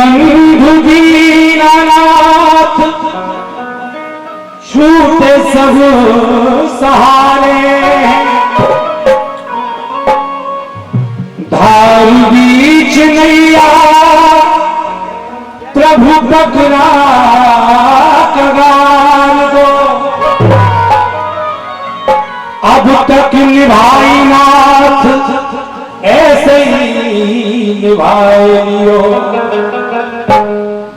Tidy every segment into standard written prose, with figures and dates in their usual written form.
बंधु दीनानाथ छूटे सब सहारे, धार बीच नैया प्रभु पकड़ा कगार दो, अब तक निभाई नाथ ऐसे ही निभाए लियो,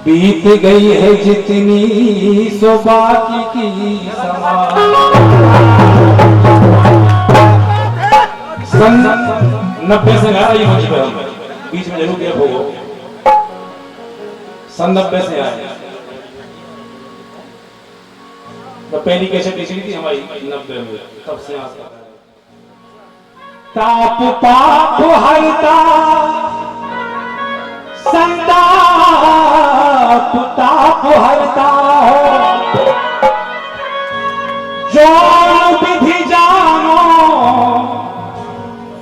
बीत गई है जितनी सो बाकी की समान। सन 90 से आ रही मुझ पर, बीच में जरूर गैप होगा। सन 90 से आए तो पहली कैसेट निकली थी हमारी 90 में, तब से आज तक ताप पाप हरता संताप ताप हरता हो, जो विधि जानो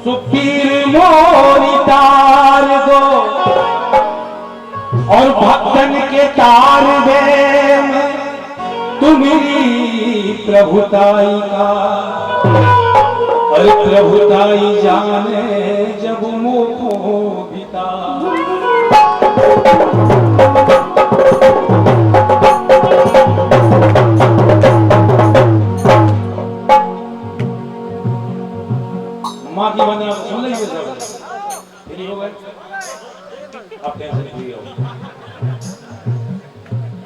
सुपीर मोरी तार दो, और भक्तन के तार दे तुम्हारी प्रभुताई का, और प्रभुताई जाने जब मोको बिता। माँ की वंदना सुन लेंगे सब, फ्री हो गए, अब टेंशन फ्री हो,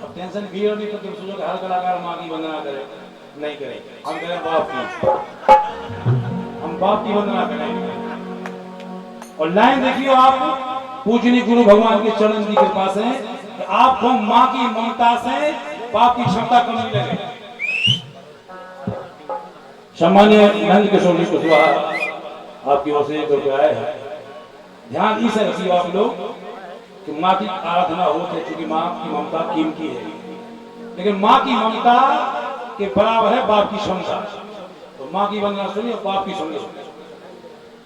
अब टेंशन फ्री हो नहीं तो तुम सोचो हर कलाकार माँ की वंदना करे, नहीं करे, हम करें बाप की, हम बाप की वंदना करेंगे। और लाइन देखियो आप, पूजनीय गुरु भगवान के चरण की कृपा से कि आपको माँ की ममता से बाप की क्षमता कम नहीं लगे। सम्मान्य नंद किशोर जी कुशवाहा आपकी ओर से 1 रुपया आए हैं। ध्यान इसे रखिए आप लोग कि माँ की आराधना होती है, क्योंकि माँ की ममता कीमती है, लेकिन माँ की ममता के बराबर है बाप की क्षमता। तो माँ की वंदना सुनिए, बाप की सुनिए।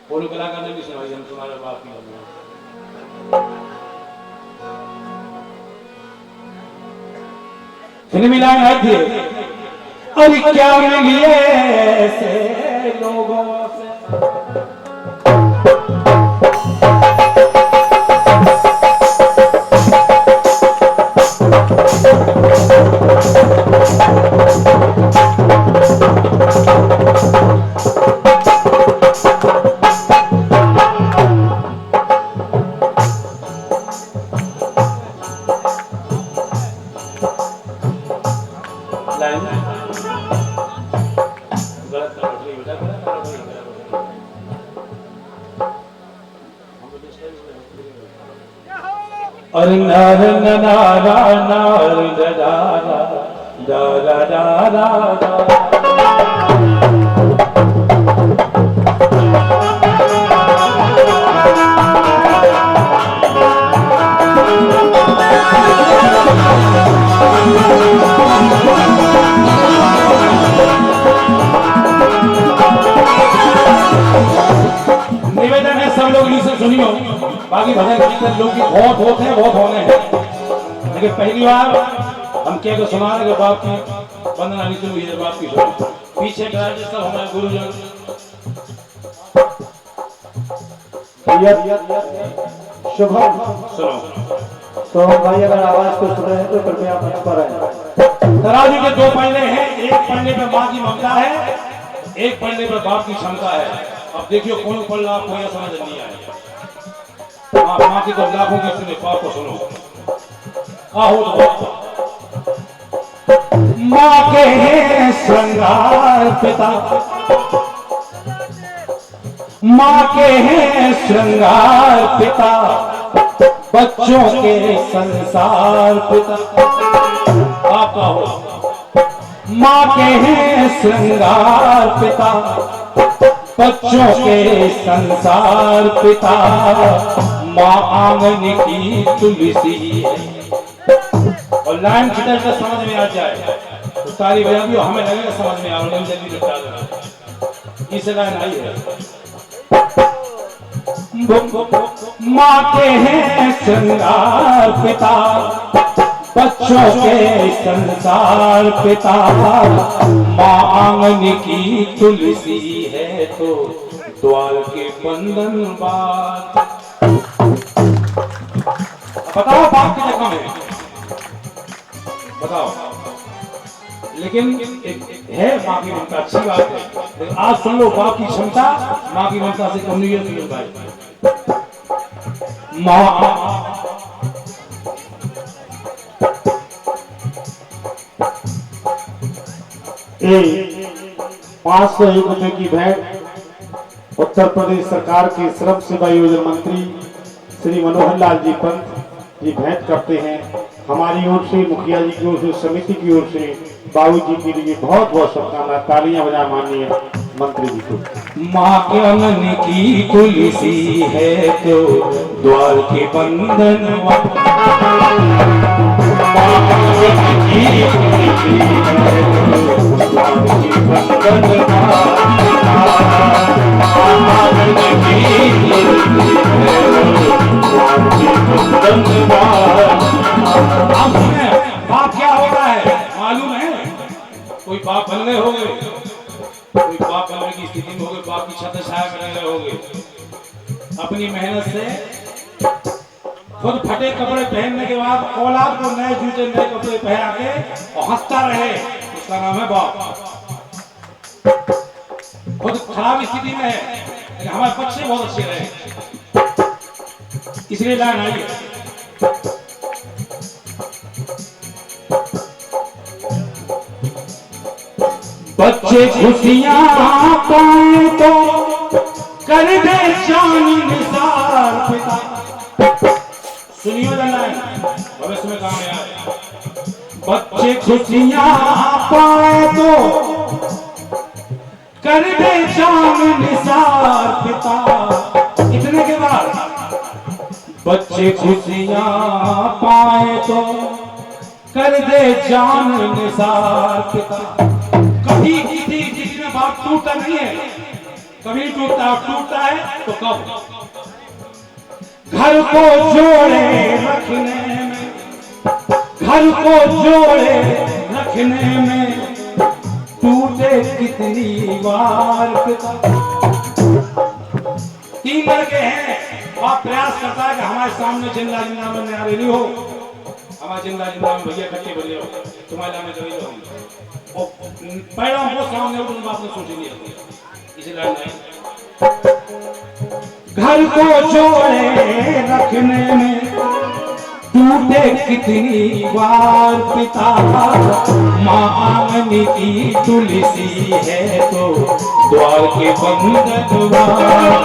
बोलो कलाकार ने भी सुनाई, हम सुना रहे बाप की वंदना। फिल्मी लाइन है थी, और क्या मिलिए ऐसे लोगों से, और नार नारा नार दारा दारा दारा निवेदन है सब लोग इसे सुनियो। बाकी भजन कीर्तन लोग की बहुत होते हैं, बहुत होने हैं, लेकिन पहली बार हम क्या को सुना रहे बाप की वंदना नहीं सुनी है, बाप की सुनी। पीछे बैठे सब हमारे गुरुजन शुभम सुनो। तो भाई अगर आवाज को सुन रहे हैं तो कृपया मंच पर आए। तराजू के 2 पन्ने हैं, एक पन्ने पे माँ की ममता है, एक पन्ने पे बाप की क्षमता है। अब देखियो कौन पढ़ रहा, आपको यह समझ नहीं आएगा। माँ की तो लाखों की सुने, बाप को सुनो। आओ तो माँ के श्रृंगार पिता, माँ के श्रृंगार पिता, बच्चों के संसार पिता। आपका हो माँ के श्रृंगार पिता, बच्चों के संसार पिता, माँ आंगन की तुलसी है। और लाइन खितर का समझ में आ जाए तो सारी बयानियों हमें लगेगा समझ में आ रहा है, जल्दी निपटा देना। इस लाइन आई है। माँ के हैं श्रृंगार पिता, बच्चों के संसार पिता। माँ आंगन की तुलसी है तो द्वार के बंधन बात। बताओ बाप की जगह में, बताओ। लेकिन है माँ की ममता, अच्छी बात है, लेकिन आज सुन लो बाप की क्षमता माँ की ममता से कम नहीं है। सुनो भाई, माँ 501 रुपए की भेंट उत्तर प्रदेश सरकार के श्रम सेवा योजना मंत्री श्री मनोहर लाल जी पंत जी भेंट करते हैं। हमारी ओर से, मुखिया जी की ओर से, समिति की ओर से बाबू जी के लिए बहुत बहुत शुभकामनाएं। तालियां बजा माननीय मंत्री जी को। माँ के आंगन की तुलसी है तो द्वार के बंधन बाप क्या होता है मालूम है? कोई बाप बन गए हो गए, कोई बाप बनने की स्थिति में हो गए, बाप की छत्र छाया में रह गए हो गए। अपनी मेहनत से खुद फटे कपड़े पहनने के बाद औलाद को नए जूते नए कपड़े पहना के और हंसता रहे, उसका नाम है बाप। खुद खराब स्थिति में है लेकिन हमारे पक्ष से बहुत अच्छे रहे, इसलिए लाइन आई है। बच्चे खुशियां पाए तो कर दे जान निसार पिता। सुनियो भविष्य में काम आए। बच्चे खुशियां पाए तो कर दे जान निसार पिता। इतने के बाद बच्चे खुशियां पाए तो कर दे जान निसार पिता। कभी किसी जिसमें बाप टूटा नहीं है, कभी टूटता है तो कब? घर को जोड़े रखने में, घर को जोड़े रखने में टूटे कितनी बार पिता। 3 लड़के हैं, बाप प्रयास करता है कि हमारे सामने जिंदा जिंदा में नया रेली हो, हमारे जिंदा जिंदा में भैया कच्चे बने हो, तुम्हारे लाने कभी हो और पैरों को सामने हो, तुम बाप ने सोचेंगे इसलिए नहीं। घर को जोड़े रखने में टूटे कितनी बार पिता। माँ आंगन की तुलसी है तो द्वार के बंधन बार।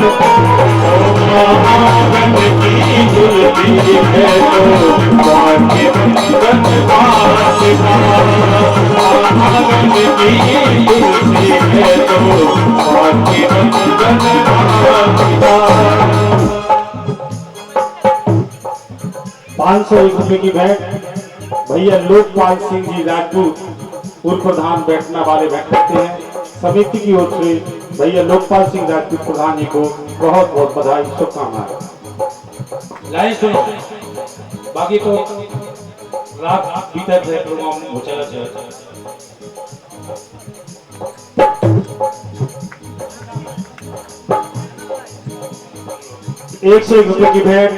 माँ आंगन की तुलसी है तो द्वार के बंधन बार। आंगन की तुलसी है तो द्वार के बंधन बार। 501 रुपए की भेंट भैया लोकपाल सिंह जी राजपूत पूर्व प्रधान बैठना वाले भेंट करते हैं। समिति की ओर से भैया लोकपाल सिंह राजपूत प्रधान जी को बहुत बहुत बधाई, शुभकामनाएं। लाइन सुनो, बाकी तो रात भीतर से प्रोग्राम हो चला। 101 रुपए की भेंट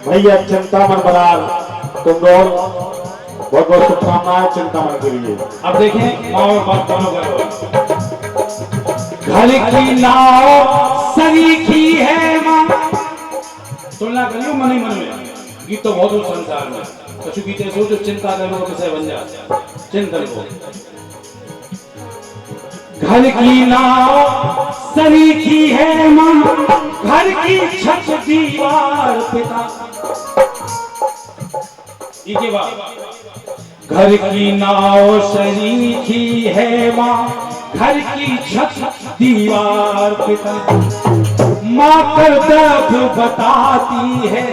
भैया चिंतामन बलाल तुमडोल, बहुत बहुत शुभकामनाएं चिंतामन के लिए। अब देखें माँ और बाप दोनों का घर की नाव सरीखी है माँ। तुलना करियो मन ही मन में, गीत तो बहुत उस संसार में कछु गीते सोचो चिंता करो किसे बन जा चिंतन को। घर की नाव सरीखी है माँ, घर की छत दीवार पिता। के बाद घर की नाव सरीखी है माँ, घर की छत दीवार पिता। माँ कर दर्द बताती है,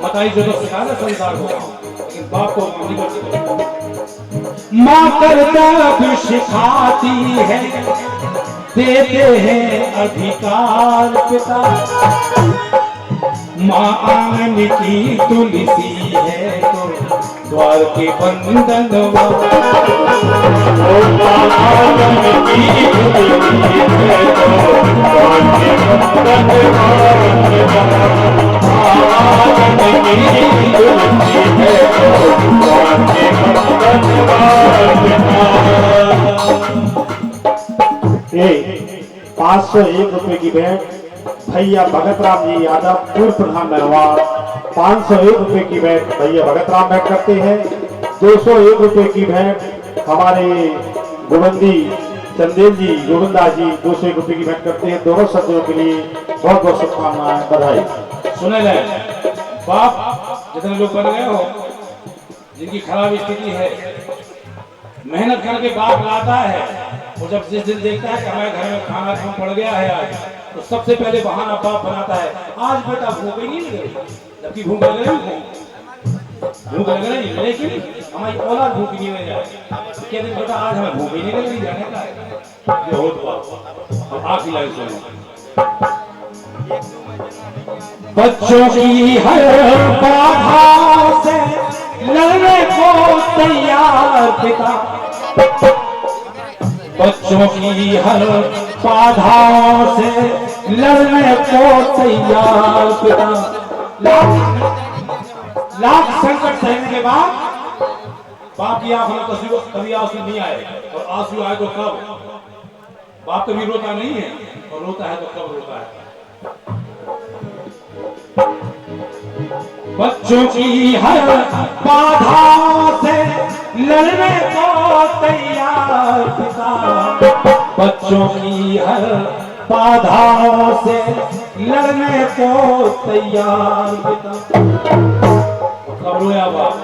बताई जो तो सिखा संसार को, लेकिन बाप को नहीं कर सकते। माँ कर दर्द सिखाती है, देते हैं अधिकार पिता। माँ आंगन की तुलसी है तो द्वार के बंधन ₹501 की भेंट भैया भगत राम जी यादव पूर्व प्रधान नरवार। ₹501 की भेंट भैया भगत राम भेंट करते हैं। ₹201 की भेंट हमारे गोविंदी चंदेल जी गोविंदा जी ₹201 की भेंट करते हैं। दोनों सदस्यों के लिए बहुत बहुत शुभकामनाएं, बधाई। सुने ले बाप, जितने लोग बन गए हो, जिनकी खराब स्थिति है, मेहनत करके बाप लाता है, वो जब जिस दिन देखता है कि हमारे घर में खाना कम पड़ गया है आज, तो सबसे पहले बहाना बाप बनाता है, आज बेटा भूख ही नहीं लग रही, जबकि भूख लग रही, भूख लग रही, लेकिन हमारी औलाद भूख नहीं लग जाए, क्या दिन बेटा आज हमें भूख ही नहीं लग रही, जाने का है ये हो बाप। अब आखिरी लाइन सुनो, बच्चों की हर बाधा से लड़ने को तैयार पिता, बच्चों की हर बाधाओं से लड़ने को तैयार पिता, लाख संकट सहने के बाद बाप की आंख में कभी आंसू नहीं आए, और आंसू आए तो कब? बाप कभी रोता नहीं है, और रोता है तो कब रोता है? बच्चों की हर बाधा से लड़ने को तैयार पिता, बच्चों की हर बाधाओं से लड़ने को तैयार पिता। कब रोया बाप?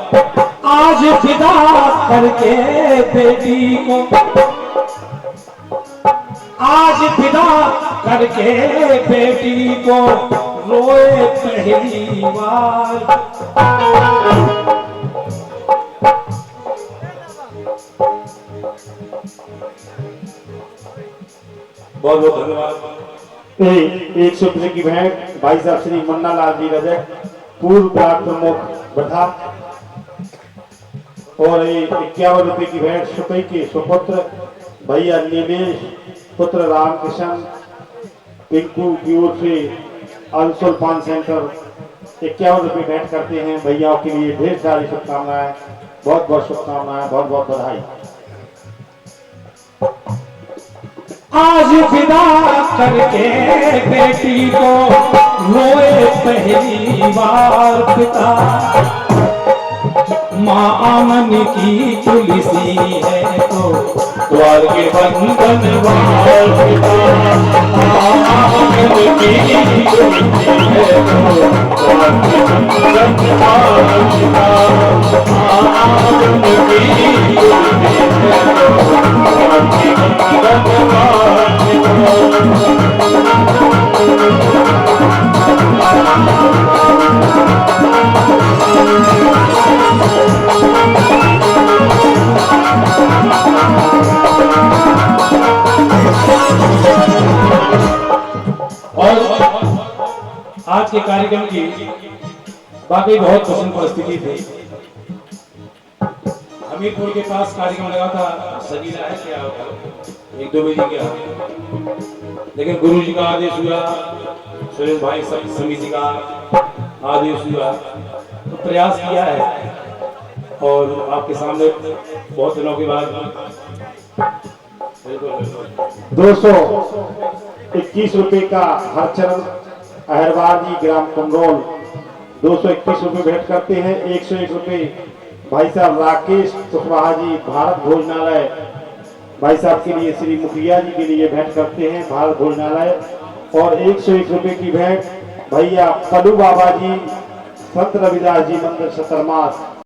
आज फिदा करके बेटी को, आज फिदा करके बेटी को रोए पहली बार। बहुत बहुत धन्यवाद। ₹100 की भेंट भाई साहब श्री मन्ना लाल जी रजक पूर्व ब्लॉक प्रमुख बधा, और ₹51 की भेंट सुपई के सुपुत्र भैया नीलेश पुत्र रामकृष्ण पिंकू की ओर से अंशुल पान सेंटर ₹51 भेंट करते हैं। भैयाओं के लिए ढेर सारी शुभकामनाएं, बहुत बहुत शुभकामनाएं, बहुत बहुत बधाई। आज फिदा करके बेटी को रोए पहली बार पिता, माँ आंगन की तुलसी है तो द्वार के बंधन वार पिता, आंगन की तुलसी है तो द्वार के बंधन वार पिता, आंगन की तुलसी है तो द्वार के बंधन वार पिता। आज के कार्यक्रम की वाकई बहुत पसंद परिस्थिति थी। हमीरपुर के पास कार्यक्रम लगा था, सजीला है क्या, 1-2 बजे क्या, लेकिन गुरु जी का आदेश हुआ, सुरेश भाई समिति का आदेश हुआ, तो प्रयास किया है, और आपके सामने बहुत दिनों के बाद ₹221 का हरचरण अहरवार जी ग्राम कुमरोल ₹221 भेंट करते हैं। ₹101 भाई साहब राकेश कुशवाहा जी भारत भोजनालय भाई साहब के लिए श्री मुखिया जी के लिए भेंट करते हैं भारत भोजनालय, और ₹101 की भेंट भैया पलू बाबा जी संत रविदास जी मंदिर सतरमास